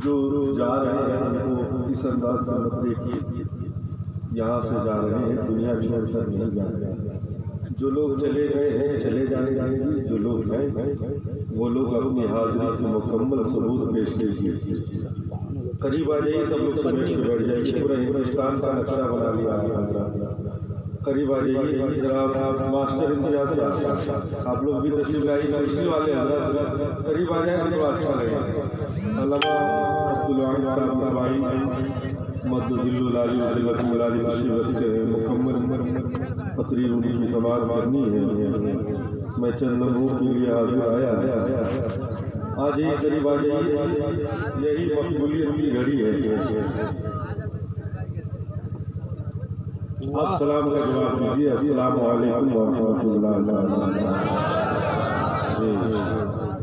جو جا رہے ہیں ان کو اس انداز سے مت دیکھیے یہاں سے جا رہے ہیں، دنیا چھوڑ کر نہیں جا رہے ہیں۔ جو لوگ چلے گئے ہیں چلے جانے دیجیے، جو لوگ ہیں وہ لوگ اپنی حاضری کی مکمل ثبوت پیش کیجیے۔ قریب آ جائیے، سب لوگ سمیٹ کے بیٹھ جائیے، پورا ہندوستان کا نقشہ بنا لیا ہے۔ قریب آ جائیے، جناب ماسٹر امتیاز صاحب آپ لوگ بھی تشریف لائیے، کرسی والے حضرات قریب آ جائیں تو اچھا لگے گا۔ علامہ عبدالواحد صاحب اسماعیل مد ذل العالی وذلت العالی تشریف رکھتے ہیں، مکمل تقریر ان کی سماعت کرنی ہے۔ میں چند لمحوں کے لیے حاضر آیا آ جائیے، قریب آ جائیے، یہی مقبولیت کی گھڑی ہے۔ آپ سلام کا جواب دیجیے، السلام علیکم ورحمۃ اللہ۔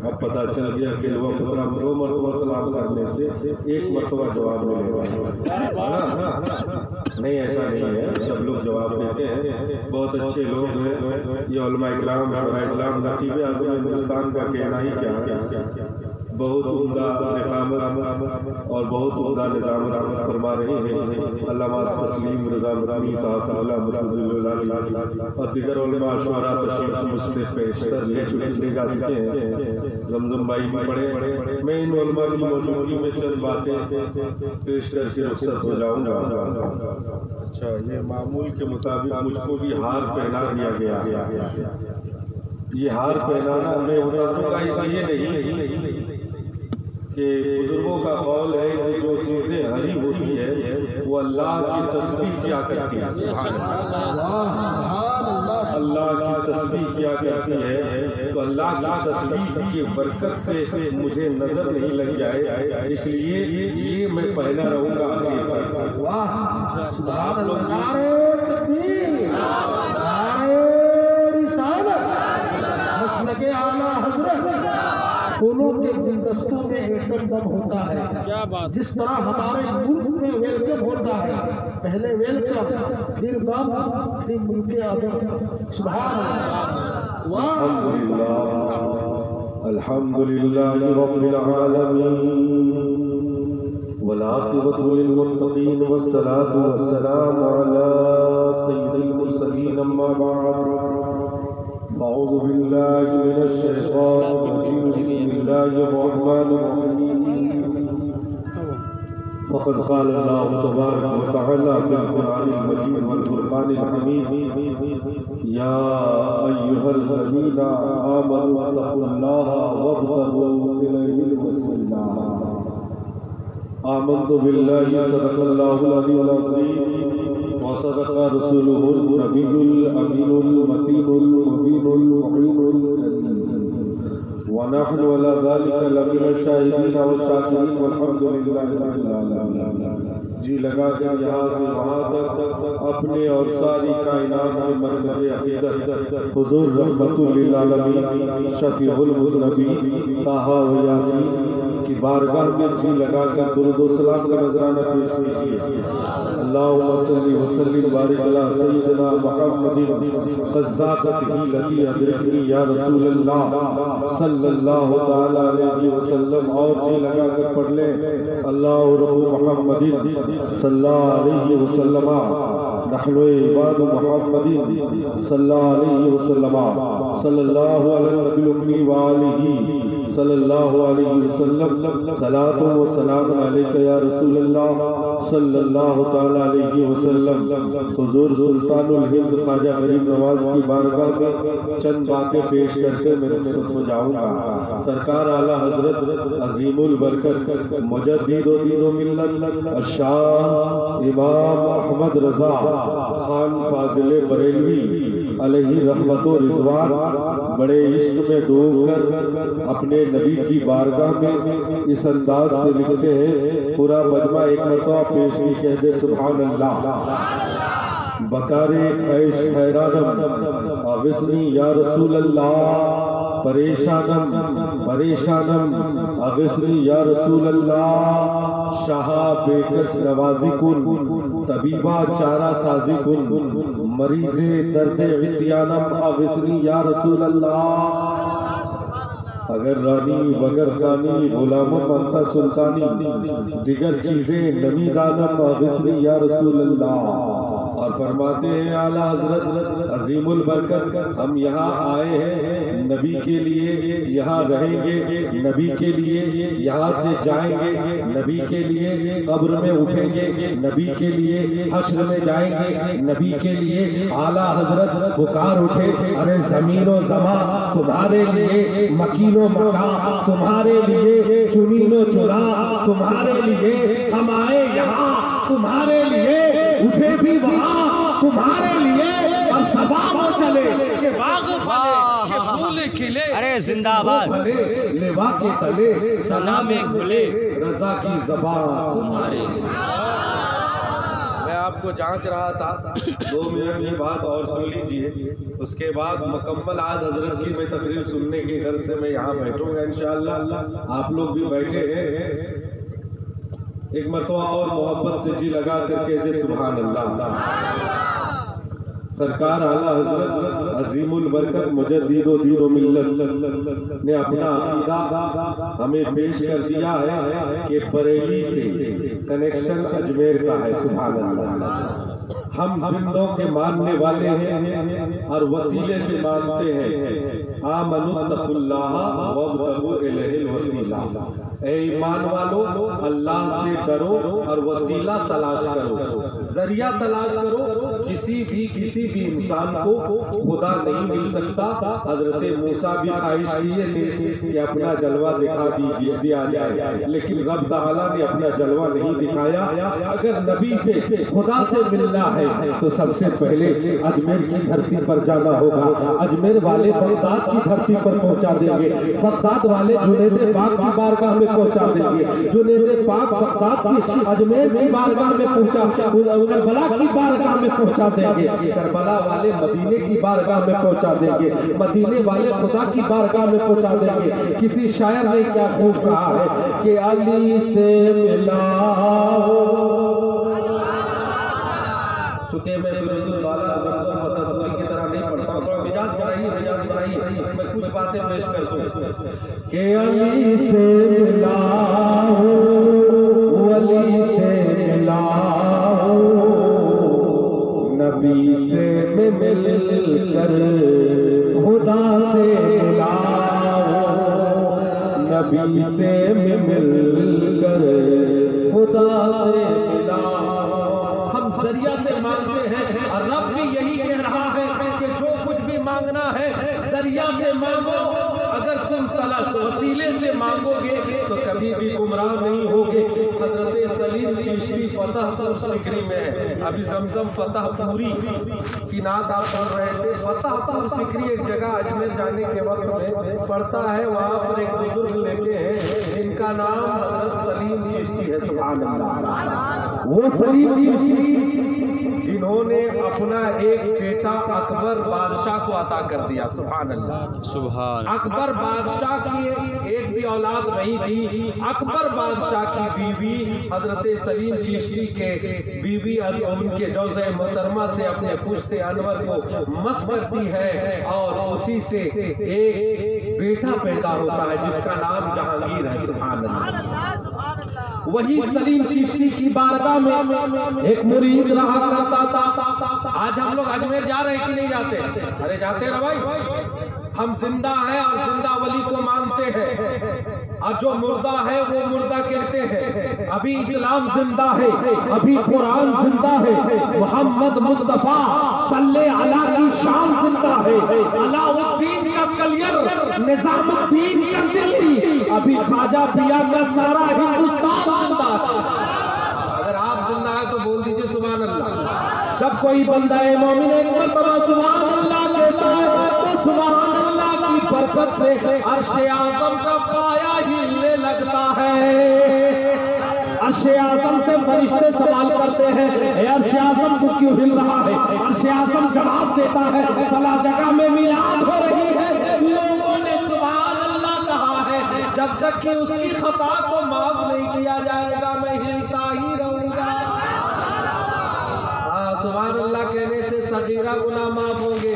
اب پتہ چل گیا کہ وہ پترا 2 مرتبہ سلام کرنے سے 1 مرتبہ جواب ملے گا۔ نہیں، ایسا نہیں ہے، سب لوگ جواب دیتے ہیں، بہت اچھے لوگ ہیں یہ علماء اکرام، شورائے اسلام، نقیب اعظم ہندوستان کا کہنا ہی کیا ہے، بہت عمدہ نظامت اور بہت عمدہ نظامت فرما رہے ہیں علامہ تسلیم رضا مدنی صاحب، علامہ متضل العالی اور دیگر علماء شعراء تشریف مجھ سے پیشتر لے جا چکے ہیں۔ زمزم بھائی بھی پڑھے، میں ان علماء کی موجودگی میں چند باتیں پیش کر کے رخصت ہو جاؤں گا۔ اچھا، یہ معمول کے مطابق مجھ کو بھی ہار پہنا دیا گیا۔ یہ ہار پہنانا میں ہوتا ہوگا اس لیے نہیں کہ بزرگوں کا قول ہے کہ جو چیزیں ہری ہوتی ہے وہ اللہ کی تسبیح کیا کرتی ہے۔ سبحان اللہ، اللہ کی تسبیح کیا کرتی ہے، تو اللہ کی تسبیح کی برکت سے مجھے نظر نہیں لگ جائے، اس لیے یہ میں پہنا رہوں گا آخر تک۔ سبحان اللہ، نعرہ تکبیر، نعرہ رسالت، مسلک اعلیٰ حضرت۔ پھولوں کے گلدستوں میں ایٹم بم ہوتا ہے، جس طرح ہمارے ملک میں ویلکم ہوتا ہے، پہلے ویلکم، پھر بم، پھر ملک ادب۔ سبحان اللہ، الحمدللہ رب العالمین، والعاقبۃ للمتقین، والصلاة والسلام علی سید المرسلین، اما بعد، اعوذ باللہ من الشیطان الرجیم، بسم اللہ الرحمن الرحیم۔ فقد قال اللہ تبارک و تعالی فی القرآن المجید والفرقان الحمید، یا ایہا الذین آمنوا اتقوا اللہ وابتغوا الیہ الوسیلہ۔ آمنت باللہ، صدق اللہ العلی العظیم، وصدق رسوله النبی الامین المتین المبین المعین الکریم، ونحن على ذلك لمن الشاہدین والشاکرین، والحمد للہ رب العالمین۔ جی لگا کر یہاں سے وہاں تک اپنے اور ساری کائنات کے مرکز عقیدت حضور رحمت للعالمین شفیع المذنبین طٰہٰ و یاسین کی بارگاہ میں جی لگا کر درود و سلام کا نذرانہ پیش کیجیے۔ اللہم صلی وسلم بارک علی سیدنا محمد قذاقت التي ادرکنی یا رسول اللہ صلی اللہ تعالی علیہ وسلم، اور جی لگا کر پڑھ لیں اللہ رب محمد صلی اللہ علیہ وسلم، نحن عباد محمد صلی اللہ علیہ وسلم، صلی اللہ علی النبی الامی وآلہ صلی اللہ علیہ وسلم، صلاۃ و سلام علیک یا رسول اللہ صلی اللہ تعالی علیہ وسلم۔ حضور سلطان الہند خواجہ غریب نواز کی بارگاہ میں چند باتیں پیش کر کے میں رخصت ہو جاؤں گا۔ سرکار اعلیٰ حضرت عظیم البرکت مجدد و دین و ملت الشاہ امام احمد رضا خان فاضل بریلوی علیہ رحمت و رضوان بڑے عشق میں ڈوب کر اپنے نبی کی بارگاہ میں اس انداز سے لکھتے ہیں، پورا مجمع ایک مرتبہ پیش کی، کہہ دے سبحان اللہ۔ بکارے خیش حیرانم اغثنی یا رسول اللہ، پریشانم اغثنی یا رسول اللہ، شاہا بے کس نوازی کن، طبیبہ چارہ سازی کن، مریض درد عصیانم اغثنی یا رسول اللہ۔ اگر رانی وگر خانی غلام انت سلطانی دیگر چیزیں نمی دانم غسلی یا رسول اللہ. اور فرماتے ہیں اعلیٰ حضرت عظیم البرکت ہم یہاں آئے ہیں نبی کے لیے، یہاں رہیں گے نبی کے لیے، یہاں سے جائیں گے نبی کے لیے، قبر میں اٹھیں گے نبی کے لیے، حشر میں جائیں گے نبی کے لیے. اعلیٰ حضرت پکار اٹھے ارے زمین و زمان تمہارے لیے، مکین و مکان تمہارے لیے، چنین و چنا تمہارے لیے، ہم آئے یہاں تمہارے لیے، اٹھے بھی وہاں تمہارے لیے، اور صبا ہو چلے کہ باغ پھلے کہ پھول کھلے، ارے زندہ آباد لیوا کے تلے سنا میں کھلے، رضا کی زبان تمہارے لیے. میں آپ کو جانچ رہا تھا، 2 منٹ کی بات اور سن لیجئے، اس کے بعد مکمل آج حضرت کی میں تقریر سننے کی غرض سے میں یہاں بیٹھوں گا انشاءاللہ. آپ لوگ بھی بیٹھے ہیں، ایک مرتبہ اور محبت سے جی لگا کر کے دے سبحان اللہ. سرکار اعلیٰ حضرت عظیم البرکت مجدد و دین و ملت نے اپنا عقیدہ ہمیں پیش کر دیا ہے کہ بریلی سے کنیکشن اجمیر کا ہے. سبحان اللہ. ہم زندوں کے ماننے والے ہیں اور وسیلے سے مانتے ہیں. آمنوا اتقوا اللہ وابتغوا الیہ الوسیلہ. اے ایمان والو اللہ سے ڈرو اور وسیلہ تلاش کرو، ذریعہ تلاش کرو. کسی بھی انسان کو خدا نہیں مل سکتا. حضرت موسیٰ بھی خواہش کیے تھے کہ اپنا جلوہ دکھا دیا جائے، لیکن رب تعالیٰ نے اپنا جلوہ نہیں دکھایا. اگر نبی سے خدا سے ملنا ہے تو سب سے پہلے اجمیر کی دھرتی پر جانا ہوگا. اجمیر والے بغداد کی دھرتی پر پہنچا دیں گے، بغداد والے جنید پاک کی بارگاہ میں پہنچا دیں گے، جنید پاک بغداد کی اجمیر کی بارگاہ میں پہنچا، کربلا کی بارگاہ میں پہنچا دیں گے، کربلا والے مدینے کی بارگاہ میں پہنچا دیں گے، مدینے والے خدا کی بارگاہ میں پہنچا دیں گے. کسی شاعر نے کیا خوب کہا ہے کہ علی سے ملا چونکہ میں فیروز والا زمزم فتح پوری کی طرح نہیں پڑھتا ہوں، تھوڑا مجاز بنائیے میں کچھ باتیں پیش کر دوں کہ علی سے ملا ولی سے ملا نبی سے مل کر خدا سے ملا، نبی سے مل کر خدا سے ملا. ہم ذریعہ سے مانگتے ہیں اور رب بھی یہی کہہ رہا ہے کہ جو کچھ بھی مانگنا ہے ذریعہ سے مانگو. اگر تم وسیلے سے مانگو گے تو کبھی بھی گمراہ نہیں ہوگے. حضرت سلیم چشتی فتح پور سکری میں ہے. ابھی زمزم فتح پوری کی نعت آپ پڑھ رہے تھے. فتح پور سکری ایک جگہ اجمیر جانے کے وقت میں پڑتا ہے، وہاں پر ایک بزرگ لیتے ہیں جن کا نام حضرت سلیم چشتی ہے. سبحان اللہ. وہ سلیم چشتی جنہوں نے اپنا ایک بیٹا اکبر بادشاہ کو عطا کر دیا. سبحان اللہ. سبحان. اکبر بادشاہ کی ایک بھی اولاد نہیں تھی. اکبر بادشاہ کی بیوی حضرت سلیم چشتی کے بیوی ان کے جوزہ محترمہ سے اپنے پشت انور کو مس کرتی ہے اور اسی سے ایک بیٹا پیدا ہوتا ہے جس کا نام جہانگیر ہے. سبحان اللہ. وہی سلیم چشتی کی بارگاہ میں ایک مرید رہا کرتا تھا. آج ہم لوگ اجمیر جا رہے ہیں کہ نہیں جاتے؟ ارے جاتے نا بھائی. ہم زندہ ہیں اور زندہ ولی کو مانتے ہیں، اور جو مردہ ہے وہ مردہ کہتے ہیں. ابھی اسلام زندہ ہے، ابھی قرآن زندہ ہے، محمد مصطفیٰ صلی اللہ کی شان زندہ ہے، علاء الدین کا کلیر، نظام الدین کا دلی، ابھی خواجہ پیا کا سارا ہندوستان زندہ ہے. اگر آپ زندہ ہیں تو بول دیجئے سبحان اللہ. جب کوئی بندہ مومن ایک مرتبہ سبحان اللہ کہتا ہے تو سبحان اللہ کی برکت سے عرش اعظم کا پایا ہلنے لگتا ہے. عرش اعظم سے فرشتے سوال کرتے ہیں اے عرش اعظم کو کیوں ہل رہا ہے؟ عرش اعظم جواب دیتا ہے فلاں جگہ میں میلاد ہو رہی ہے، لوگوں نے سبحان اللہ کہا ہے، جب تک کہ اس کی خطا کو معاف نہیں کیا جائے گا میں ہلتا ہی رہوں گا. سبحان اللہ کہنے سے صغیرہ گناہ معاف ہوں گے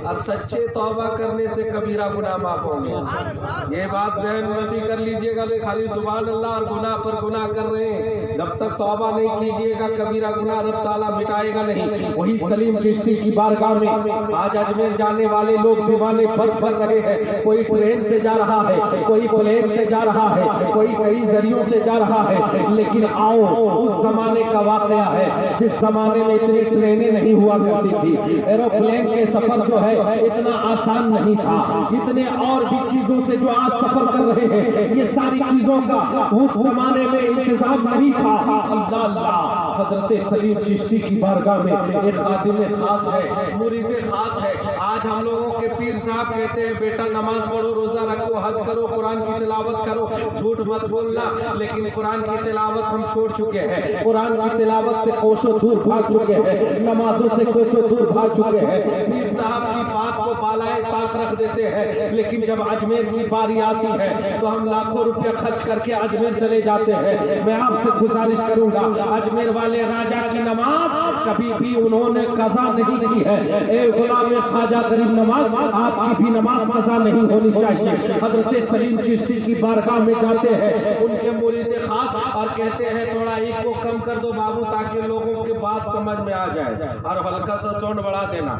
اور سچے توبہ کرنے سے کبیرہ گناہ معاف ہوں گے۔ یہ بات ذہن نشی کر لیجئے گا، خالی سبحان اللہ اور گناہ پر گناہ کر رہے ہیں، جب تک توبہ نہیں کیجئے گا کبیرہ گناہ رب تعالیٰ مٹائے گا نہیں۔ وہی سلیم چشتی کی بارگاہ میں آج اجمیر جانے والے لوگ دیوانے بس بھر رہے ہیں، کوئی ٹرین سے جا رہا ہے، کوئی پلین سے جا رہا ہے، کوئی کئی ذریعوں سے جا رہا ہے، لیکن آؤ اس زمانے کا واقعہ ہے جس زمانے میں اتنی ٹرینیں نہیں ہوا کرتی تھی، ایروپلین کے سفر جو ہے اتنا آسان نہیں تھا، اتنے اور بھی چیزوں سے جو آج سفر کر رہے ہیں یہ ساری چیزوں کا اس زمانے میں انتظام نہیں تھا۔ اللہ اللہ، حضرت سلیم چشتی کی بارگاہ میں ایک خادم خاص ہے، مرید خاص ہے۔ آج ہم لوگوں کے پیر صاحب کہتے ہیں بیٹا نماز پڑھو، روزہ رکھو، حج کرو، قرآن کی تلاوت کرو، جھوٹ مت بولنا، لیکن قرآن کی تلاوت ہم چھوڑ چکے ہیں، قرآن کی تلاوت سے کوسوں دور بھاگ چکے ہیں، نمازوں سے کوسوں دور بھاگ چکے ہیں، پیر صاحب کی بات کو بالائے طاق رکھ دیتے ہیں، لیکن جب اجمیر کی باری آتی ہے تو ہم لاکھوں روپے خرچ کر کے اجمیر چلے جاتے ہیں۔ میں آپ سے گزارش کروں گا، اجمیر والے راجہ کی نماز کبھی بھی انہوں نے قضا نہیں کی ہے۔ اے غلام خواجہ غریب نواز، آپ کی بھی نماز قضا نہیں ہونی چاہیے۔ حضرت سلیم چشتی کی بارگاہ میں جاتے ہیں ان کے مرید خاص اور کہتے ہیں تھوڑا ایک کو کم کر دو بابو تاکہ لوگوں کے بات سمجھ میں آ جائے، اور ہلکا سا ساؤنڈ بڑھا دینا۔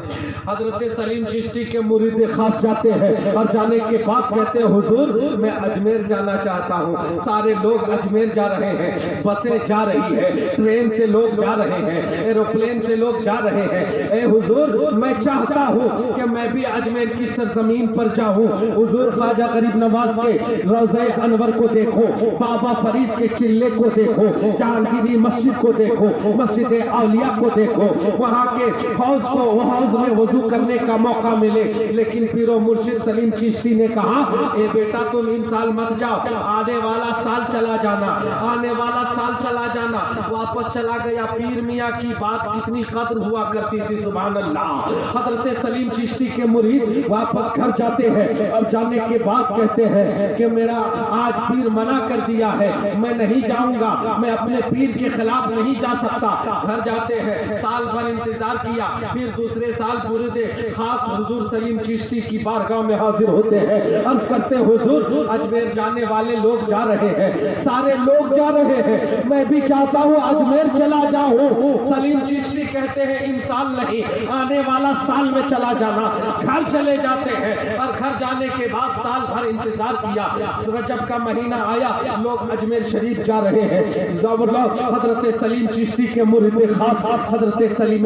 حضرت سلیم چشتی کے مرید خاص جاتے ہیں اور جانے کے بعد کہتے ہیں حضور میں اجمیر جانا چاہتا ہوں، سارے لوگ اجمیر جا رہے ہیں، بسیں جا رہی ہے، ٹرین سے لوگ جا رہے ہیں، ایروپلین سے لوگ جا رہے ہیں، اے حضور میں چاہتا ہوں کہ میں بھی اجمیر کی سرزمین پر جاؤں۔ حضور خواجہ غریب نواز کے روضہ انور کو دیکھو، بابا فرید کے چلے کو دیکھو، جہانگیری مسجد کو دیکھو، مسجد اولیاء کو دیکھو، وہاں کے حوض کو حوض میں وضو کرنے کا موقع ملے، لیکن پیر و مرشد سلیم چشتی نے کہا اے بیٹا تم ان سال مت جاؤ، آنے والا سال چلا جانا، آنے والا سال چلا جانا۔ واپس چلا گیا۔ پیر میاں کی بات کتنی قدر ہوا کرتی تھی، سبحان اللہ۔ حضرت سلیم چشتی کے مرید واپس گھر جاتے ہیں اور جانے کے بعد کہتے ہیں کہ میرا آج پیر منع کر دیا ہے، میں نہیں جاؤں گا، میں اپنے پیر کے خلاف نہیں جا سکتا۔ گھر جاتے ہیں، سال بھر انتظار کیا، پھر دوسرے سال مرید خاص حضور سلیم چشتی کی بارگاہ میں حاضر ہوتے ہیں، عرض کرتے حضور اجمیر جانے والے لوگ جا رہے ہیں، سارے لوگ جا رہے ہیں، میں بھی چاہتا ہوں اجمیر چلا جاؤں۔ سلیم چشتی کہتے ہیں ان سال نہیں، آنے والا سال میں چلا جانا۔ گھر چلے جاتے ہیں اور گھر جانے کے بعد سال بھر انتظار کیا، رجب کا مہینہ آیا، لوگ اجمیر شریف جا رہے ہیں، حضرت سلیم چشتی کے مرید خاص حضرت سلیم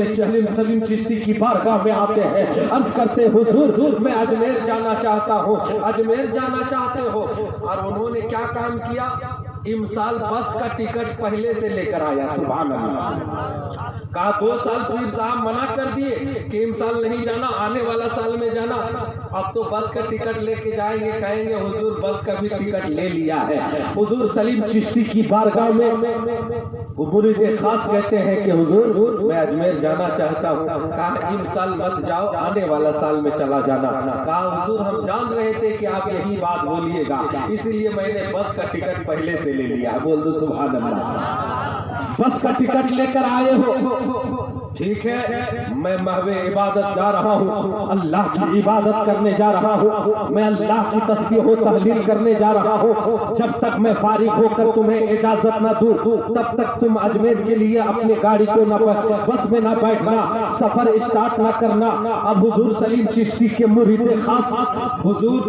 چشتی کی بارگاہ میں آتے ہیں، عرض کرتے حضور میں اجمیر جانا چاہتا ہوں، اجمیر جانا چاہتے ہو؟ اور انہوں نے کیا کام کیا؟ امسال بس کا ٹکٹ پہلے سے لے کر آیا، سبحان اللہ۔ کہا 2 سال پیر صاحب منع کر دیے کہ امسال نہیں جانا، آنے والا سال میں جانا، اب تو بس کا ٹکٹ لے کے جائیں گے، کہیں گے حضور بس کا بھی ٹکٹ لے لیا ہے۔ حضور سلیم چشتی کی بارگاہ میں مرید خاص کہتے ہیں کہ حضور میں اجمیر جانا چاہتا ہوں۔ کہا امسال مت جاؤ، آنے والا سال میں چلا جانا۔ کہا حضور ہم جان رہے تھے کہ آپ یہی بات بولیے گا، اسی لیے میں نے بس کا ٹکٹ پہلے سے لے لیا۔ بول دو سبحان اللہ۔ بس کا ٹکٹ لے کر آئے ہو، ٹھیک ہے، میں محو عبادت جا رہا ہوں، اللہ کی عبادت کرنے جا رہا ہوں، میں اللہ کی تسبیح و تحلیل کرنے جا رہا ہوں، جب تک میں فارغ ہو کر تمہیں اجازت نہ دوں تب تک تم اجمیر کے لیے اپنی گاڑی کو نہ بس میں نہ بیٹھنا، سفر اسٹارٹ نہ کرنا۔ اب حضور سلیم چشتی کے مرید خاص حضور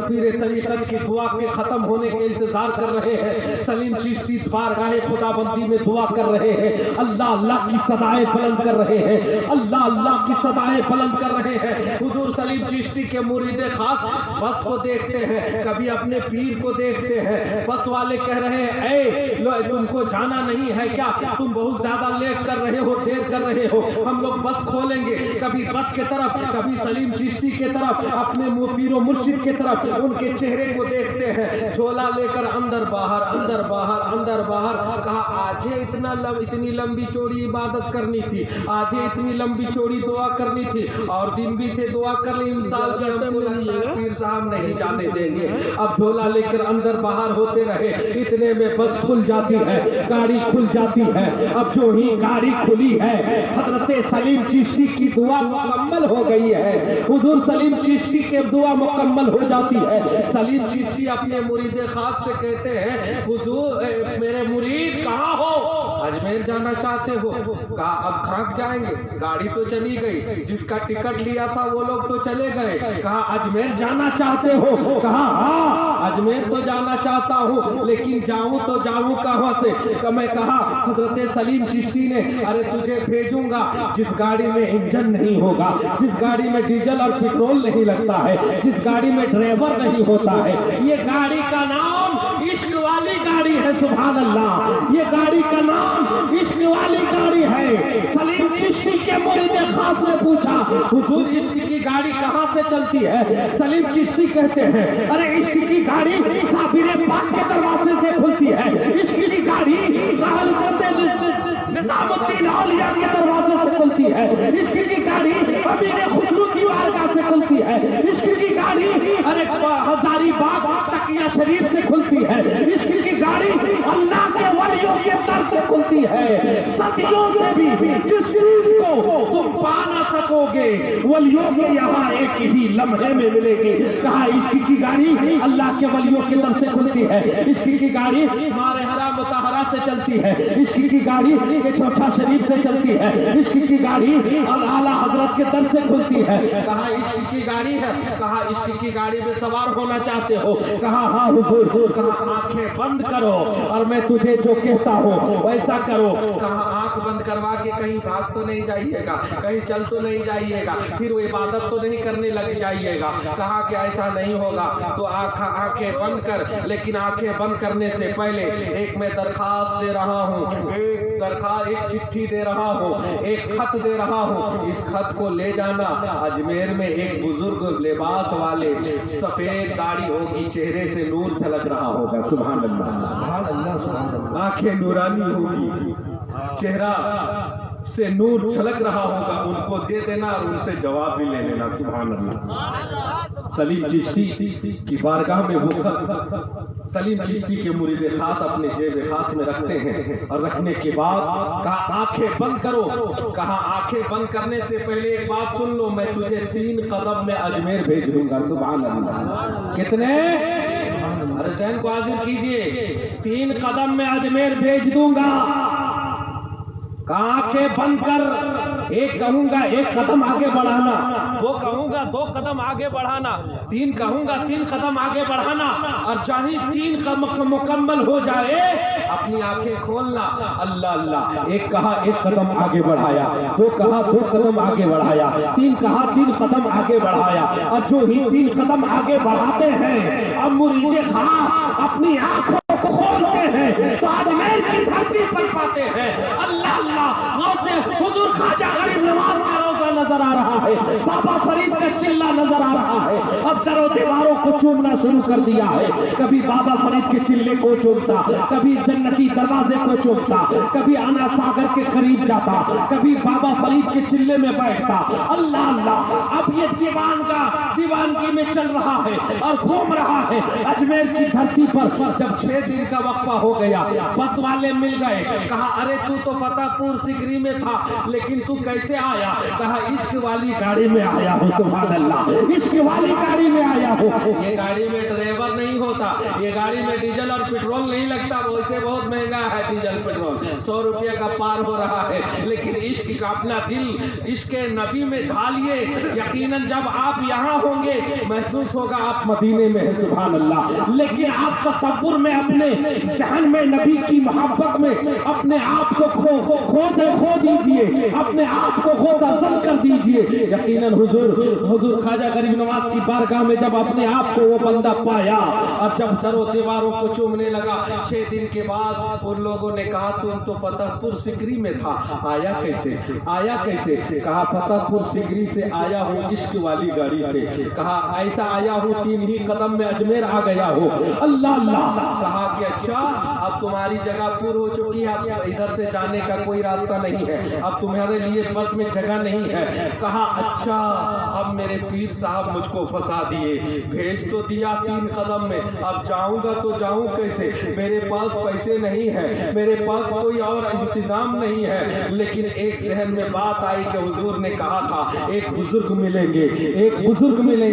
پیر طریقت کی دعا کے ختم ہونے کے انتظار کر رہے ہیں، سلیم چشتی بارگاہ خدا بندی میں دعا کر رہے ہیں، اللہ اللہ کی صدائیں بلند کر رہے ہیں، اللہ اللہ کی صدائیں بلند کر رہے ہیں۔ حضور سلیم چشتی کے مرید خاص بس کو دیکھتے ہیں، کبھی اپنے پیر کو دیکھتے ہیں، بس والے کہہ رہے ہیں اے تم کو جانا نہیں ہے کیا؟ تم بہت زیادہ لیٹ کر رہے ہو، دیر کر رہے ہو، ہم لوگ بس کھولیں گے۔ کبھی بس کے طرف، کبھی سلیم چشتی کے طرف، اپنے پیر و مرشد کے طرف، ان کے چہرے کو دیکھتے ہیں، جھولا لے کر اندر باہر اندر باہر اندر باہر۔ کہا آج اتنی لمبی چوڑی عبادت کرنی تھی، تھی. آج یہ اتنی لمبی چوڑی دعا کرنی تھی اور دن بھی تھے, دعا کر لی انسان کے. ہم کو لگتا ہے پیر صاحب نہیں جانے دیں گے. اب جھولا لے کر اندر باہر ہوتے رہے, اتنے میں بس کھل جاتی ہے, گاڑی کھل جاتی ہے. اب جو ہی گاڑی کھلی ہے, حضرت سلیم چشتی کی دعا مکمل ہو گئی ہے. حضور سلیم چشتی کے دعا مکمل ہو جاتی ہے. سلیم چشتی اپنے مرید خاص سے کہتے ہیں, حضور میرے مرید کہاں ہو؟ اجمیر جانا چاہتے ہو؟ کہا اب کہاں جائیں گے, گاڑی تو چلی گئی, جس کا ٹکٹ لیا تھا وہ لوگ تو چلے گئے. کہا اجمیر جانا چاہتے ہو؟ کہا ہاں اجمیر تو جانا چاہتا ہوں, لیکن جاؤں تو جاؤں کہاں سے؟ میں کہا حضرت سلیم چشتی نے, ارے تجھے بھیجوں گا جس گاڑی میں انجن نہیں ہوگا, جس گاڑی میں ڈیزل اور پیٹرول نہیں لگتا ہے, جس گاڑی میں ڈرائیور نہیں ہوتا ہے. یہ گاڑی کا نام عشق والی گاڑی ہے. سبحان اللہ, یہ گاڑی کا نام عشق والی گاڑی ہے. سلیم چشتی کے مرید خاص نے پوچھا, حضور عشق کی گاڑی کہاں سے چلتی ہے؟ سلیم چشتی کہتے ہیں, ارے عشق کی گاڑی صابر پاک کے دروازے سے کھلتی ہے. عشق کی گاڑی نظام الدین اولیاء کے دروازے سے کھلتی ہے. عشق کی گاڑی امیر خسرو کی بارگاہ سے کھلتی ہے. عشق کی گاڑی ارے ہزاری باغ تقیہ شریف سے کھلتی ہے. عشق کی گاڑی اللہ کے ولیوں کے در سے کھلتی ہے. صدیوں سے بھی جس چیز کو تم پا نہ سکو گے ولیوں کے یہاں ایک ہی لمحے میں ملے گی. کہا عشق کی گاڑی اللہ کے ولیوں کے در سے کھلتی ہے. عشق کی گاڑی مارہرہ مطہرہ سے چلتی ہے. عشق کی گاڑی کے چوچھا شریف سے چلتی ہے. عشق کی گاڑی اعلیٰ حضرت کے در سے کھلتی ہے. کہا عشق کی گاڑی ہے. کہا عشق کی گاڑی میں سوار ہونا چاہتے ہو؟ کہا ہاں حضور. کہا آنکھیں بند کرو اور میں تجھے جو کہتا ہوں ویسا کرو. کہا آنکھ بند کروا کے کہیں بھاگ تو نہیں جائیے گا, کہیں چل تو نہیں جائیے گا, پھر وہ عبادت تو نہیں کرنے لگ جائیے گا. کہا کہ ایسا نہیں ہوگا تو آنکھیں بند کر, لیکن آنکھیں بند کرنے سے پہلے ایک میں درخواست دے رہا ہوں, ایک چٹھی دے رہا ہوں, ایک خط دے رہا ہوں. اس خط کو لے جانا. اجمیر میں ایک بزرگ لباس والے, سفید داڑھی ہوگی, چہرے سے نور جھلک رہا ہوگا. سبحان اللہ, سبحان اللہ, سبحان اللہ. آنکھیں نورانی ہوگی, چہرہ سے نور چھلک رہا ہوگا. ان کو دے دینا اور ان سے جواب بھی لے لینا. سبحان اللہ. سلیم چشتی کی بارگاہ میں وہ خط سلیم چشتی کے مرید خاص اپنے جیب خاص میں رکھتے ہیں, اور رکھنے کے بعد کہا آنکھیں بند کرو. کہا آنکھیں بند کرنے سے پہلے ایک بات سن لو, میں تجھے 3 قدم میں اجمیر بھیج دوں گا. سبحان اللہ. کتنے؟ ارے ذہن کو حاضر کیجئے. 3 قدم میں اجمیر بھیج دوں گا. آنکھیں بند کر, ایک کہوں گا 1 قدم آگے بڑھانا, 2 کہوں گا 2 قدم آگے بڑھانا, 3 کہوں گا 3 قدم آگے بڑھانا, اور چاہے 3 مکمل ہو جائے اپنی آنکھیں کھولنا. اللہ اللہ. 1 کہا 1 قدم آگے بڑھایا, 2 کہا 2 قدم آگے بڑھایا, 3 کہا 3 قدم آگے بڑھایا. اور جو ہی 3 قدم آگے بڑھاتے ہیں, اب مرید خاص اپنی آنکھوں کو کھولتے ہیں تو اجمیر کی دھرتی پر پاتے ہیں. اللہ اللہ. حضور خواجہ غریب نواز کا روزہ نظر آ رہا ہے, بابا فرید کا چلہ نظر آ رہا ہے. اب در و دیواروں کو چومنا شروع کر دیا ہے. کبھی بابا فرید کے چلے کو چومتا, کبھی جنتی دروازے کو چومتا, کبھی آنا ساگر کے قریب جاتا, کبھی بابا فرید کے چلے میں بیٹھتا. اللہ اللہ. اب یہ دیوانگی میں چل رہا ہے اور گھوم رہا ہے اجمیر کی دھرتی پر. جب 6 دن کا وقفہ ہو گیا, بس والے مل گئے. کہا ارے تو فتح پور سکری میں تھا, لیکن تو کیسے آیا؟ کہا عشق والی گاڑی میں آیا ہوں. سبحان اللہ. عشق والی گاڑی میں آیا ہوں. یہ گاڑی میں ڈرائیور نہیں ہوتا, یہ گاڑی میں ڈیزل اور پیٹرول نہیں لگتا. وہ اسے بہت مہنگا ہے ڈیزل پیٹرول, 100 روپے کا پار ہو رہا ہے. لیکن عشق کا اپنا دل عشق نبی میں ڈھالیے. یقیناً جب آپ یہاں ہوں گے محسوس ہوگا آپ مدینے میں ہیں. سبحان اللہ. لیکن آپ تصور میں اپنے ذہن میں نبی کی محبت میں اپنے آپ کو کھو دیجئے, اپنے آپ کو غوطہ زن کر دیجئے. یقیناً حضور خواجہ غریب نواز کی بارگاہ میں جب اپنے آپ کو وہ بندہ پایا اور جب در و دیواروں کو چومنے لگا، 6 دن کے بعد ان لوگوں نے کہا تم تو فتح پور سکری میں تھا، آیا کیسے؟ کہا فتح پور سکری سے آیا ہوں عشق والی گاڑی سے. کہا ایسا آیا ہوں 3 ہی قدم میں اجمیر آ گیا ہو. اللہ اللہ. کہا کہ اچھا اب تمہاری جگہ پور ہو چکی ہے، اب ادھر سے جانے کا کوئی راستہ نہیں ہے، اب تمہارے لیے بس میں جگہ نہیں ہے. کہا اچھا اب میرے پیر صاحب مجھ کو پھنسا دیے، بھیج تو دیا 3 قدم میں، اب جاؤں گا تو جاؤں کیسے؟ میرے پاس پیسے نہیں ہے، میرے پاس کوئی اور انتظام نہیں ہے. لیکن ایک ذہن میں بات آئی کہ حضور نے کہا تھا ایک بزرگ ملیں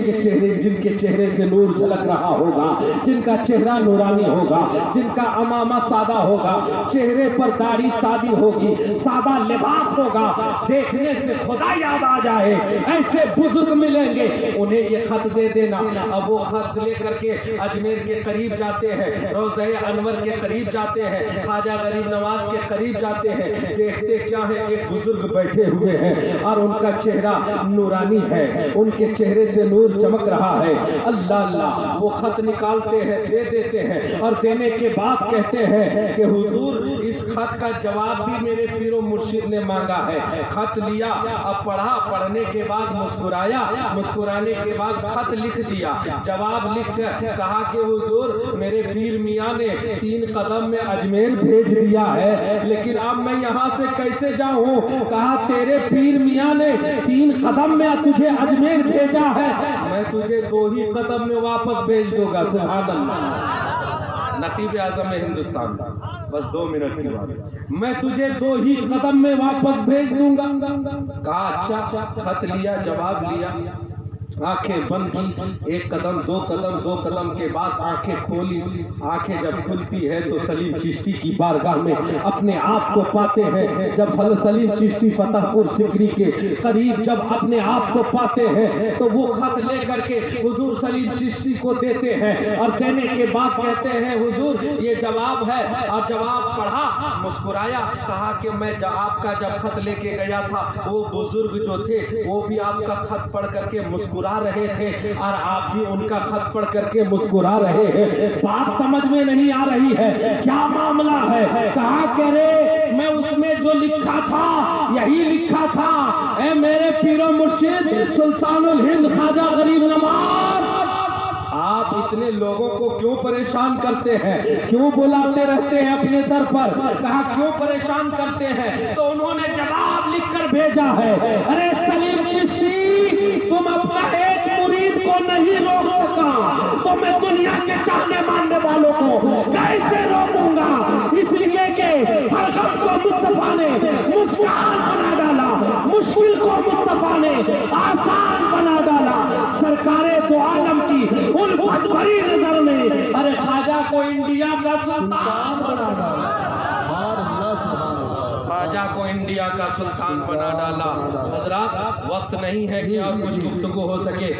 گے چہرے جن کے چہرے سے نور جھلک رہا ہوگا، جن کا چہرہ نورانی ہوگا، جن کا امامہ سادہ ہوگا، چہرے پر داڑھی سادی ہوگی، سادہ لباس ہوگا، دیکھنے سے خدا یاد آ جائے، ایسے بزرگ ملیں گے. انہیں یہ خط دے دینا. اب وہ خط لے کر کے اجمیر کے قریب جاتے ہیں، روضہ انور کے قریب جاتے ہیں، خواجہ غریب نواز کے قریب جاتے ہیں. دیکھتے کیا ہے، ایک بزرگ بیٹھے ہوئے ہیں اور ان کا چہرہ نورانی ہے، ان کے چہرے سے نور چمک رہا ہے. اللہ اللہ. وہ خط نکالتے ہیں، دے دیتے ہیں اور دینے کے بعد کہتے ہیں کہ حضور اس خط کا جواب بھی میرے پیر و مرشد نے مانگا ہے. خط لیا، اب پڑھا، پڑھنے کے بعد مسکرایا، مسکرانے کے بعد خط لکھ دیا. جواب لکھ کر کہا کہ حضور میرے پیر میاں نے 3 قدم میں اجمیر بھیج دیا ہے، لیکن اب میں یہاں سے کیسے جاؤں؟ کہا تیرے پیر میاں نے 3 قدم میں تجھے اجمیر بھیجا ہے، میں تجھے 2 ہی قدم میں واپس بھیج دوں گا. سبحان اللہ. نقیب اعظم ہندوستان، بس 2 منٹ کی بات، میں تجھے 2 ہی قدم میں واپس بھیج دوں گا. کہا اچھا. خط لیا، جواب لیا، آنکھیں بند کی، 1 قدم 2 قدم 2 قدم کے بعد آنکھیں کھولی. آنکھیں جب کھلتی ہے تو سلیم چشتی کی بارگاہ میں اپنے آپ کو پاتے ہیں. جب سلیم چشتی فتح پور سکری کے قریب جب اپنے آپ کو پاتے ہیں تو وہ خط لے کر کے حضور سلیم چشتی کو دیتے ہیں اور دینے کے بعد کہتے ہیں حضور یہ جواب ہے. اور جواب پڑھا، مسکرایا، کہا کہ میں آپ کا جب خط لے کے گیا تھا وہ بزرگ جو تھے وہ بھی آپ کا خط پڑھ کر کے مسکرا رہے تھے اور آپ بھی ان کا خط پڑھ کر کے مسکرا رہے ہیں. بات سمجھ میں نہیں آ رہی ہے، کیا معاملہ ہے؟ کہا کہ رے میں اس میں جو لکھا تھا یہی لکھا تھا، اے میرے پیر و مرشد سلطان الہند خواجہ غریب نواز، آپ اتنے لوگوں کو کیوں پریشان کرتے ہیں؟ کیوں بلاتے رہتے ہیں اپنے در پر؟ کہا کیوں پریشان کرتے ہیں؟ تو انہوں نے جواب لکھ کر بھیجا ہے، ارے سلیم چشتی تم اپنا ایک مرید کو نہیں روک سکا تو میں دنیا کے چاہنے ماننے والوں کو کیسے روکوں گا؟ اس لیے کہ ہر غم کو مصطفیٰ نے مسکان بنا ڈالا، مشکل کو مصطفیٰ نے آسان بنا ڈالا. سرکار دو عالم کی الفت بھری نظر نے ارے خواجہ کو انڈیا کا سلطان بنا ڈالا، خواجہ کو انڈیا کا سلطان بنا ڈالا. حضرات وقت نہیں ہے کہ اور کچھ گفتگو ہو سکے.